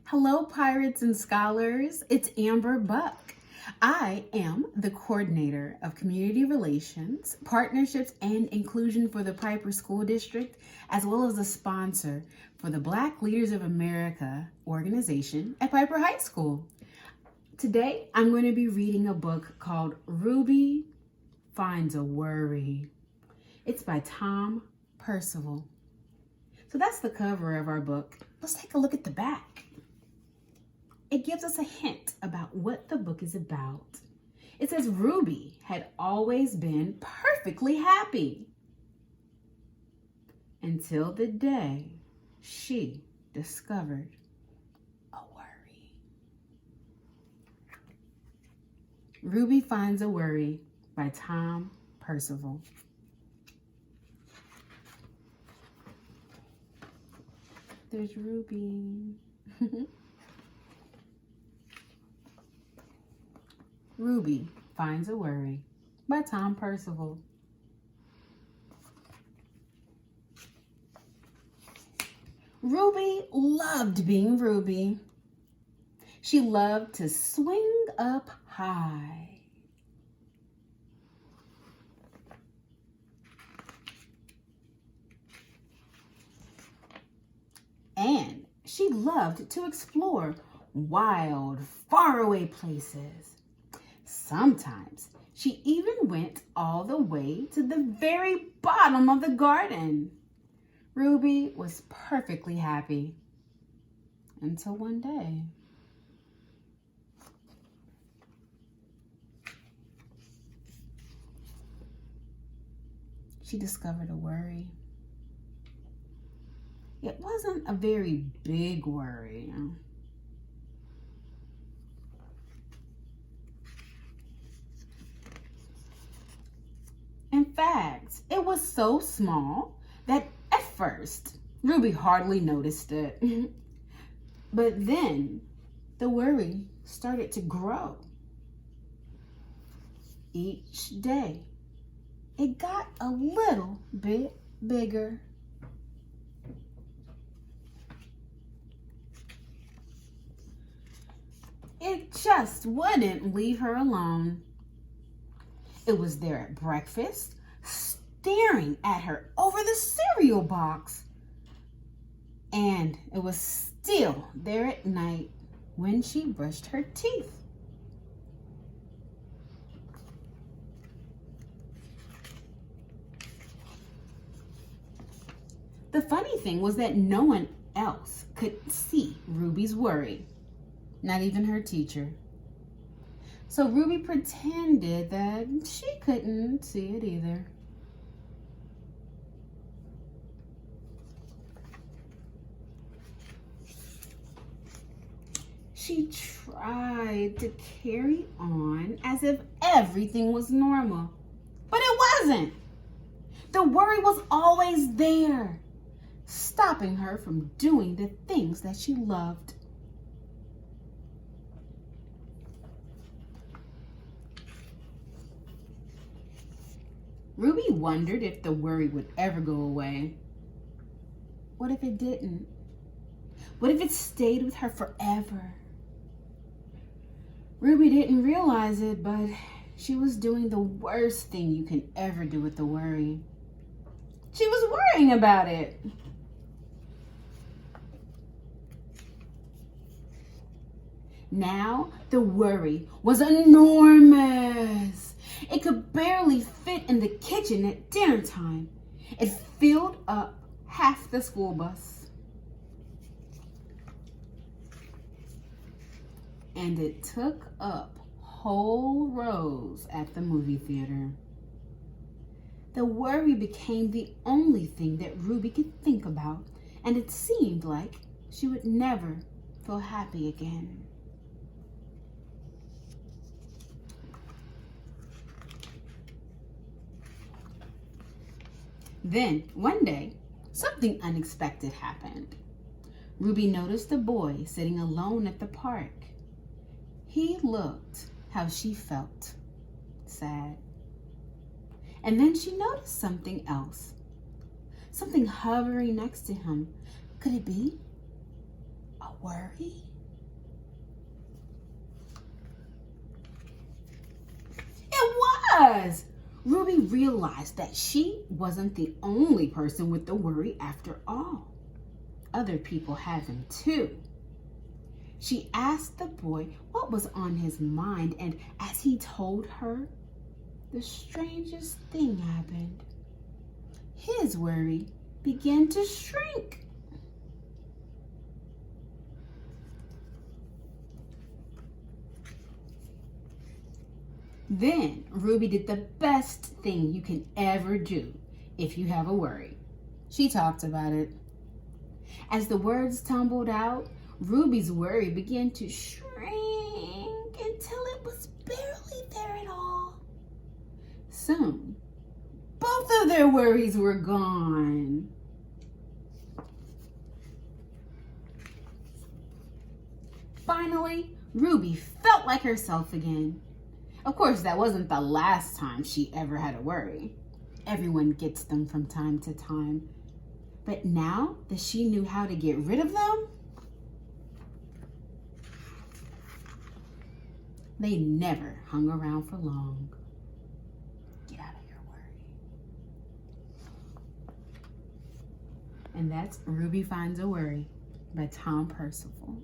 Hello, pirates and scholars. It's Amber Buck. I am the coordinator of community relations, partnerships, and inclusion for the Piper School District, as well as a sponsor for the Black Leaders of America organization at Piper High School. Today, I'm going to be reading a book called Ruby Finds a Worry. It's by Tom Percival. So that's the cover of our book. Let's take a look at the back. It gives us a hint about what the book is about. It says Ruby had always been perfectly happy until the day she discovered a worry. Ruby Finds a Worry by Tom Percival. There's Ruby. Ruby Finds a Worry by Tom Percival. Ruby loved being Ruby. She loved to swing up high. And she loved to explore wild, faraway places. Sometimes she even went all the way to the very bottom of the garden. Ruby was perfectly happy until one day. She discovered a worry. It wasn't a very big worry. In fact, it was so small that at first Ruby hardly noticed it. But then the worry started to grow. Each day it got a little bit bigger. It just wouldn't leave her alone. It was there at breakfast, staring at her over the cereal box. And it was still there at night when she brushed her teeth. The funny thing was that no one else could see Ruby's worry, not even her teacher. So Ruby pretended that she couldn't see it either. She tried to carry on as if everything was normal, but it wasn't. The worry was always there, stopping her from doing the things that she loved. Ruby wondered if the worry would ever go away. What if it didn't? What if it stayed with her forever? Ruby didn't realize it, but she was doing the worst thing you can ever do with the worry. She was worrying about it. Now the worry was enormous. It could barely fit in the kitchen at dinner time. It filled up half the school bus. And it took up whole rows at the movie theater. The worry became the only thing that Ruby could think about, and it seemed like she would never feel happy again. Then, one day, something unexpected happened. Ruby noticed a boy sitting alone at the park. He looked how she felt, sad. And then she noticed something else, something hovering next to him. Could it be a worry? does. Ruby realized that she wasn't the only person with the worry after all. Other people had them too. She asked the boy what was on his mind, and as he told her, the strangest thing happened. His worry began to shrink. Then Ruby did the best thing you can ever do if you have a worry. She talked about it. As the words tumbled out, Ruby's worry began to shrink until it was barely there at all. Soon, both of their worries were gone. Finally, Ruby felt like herself again. Of course, that wasn't the last time she ever had a worry. Everyone gets them from time to time. But now that she knew how to get rid of them, they never hung around for long. Get out of your worry. And that's Ruby Finds a Worry by Tom Percival.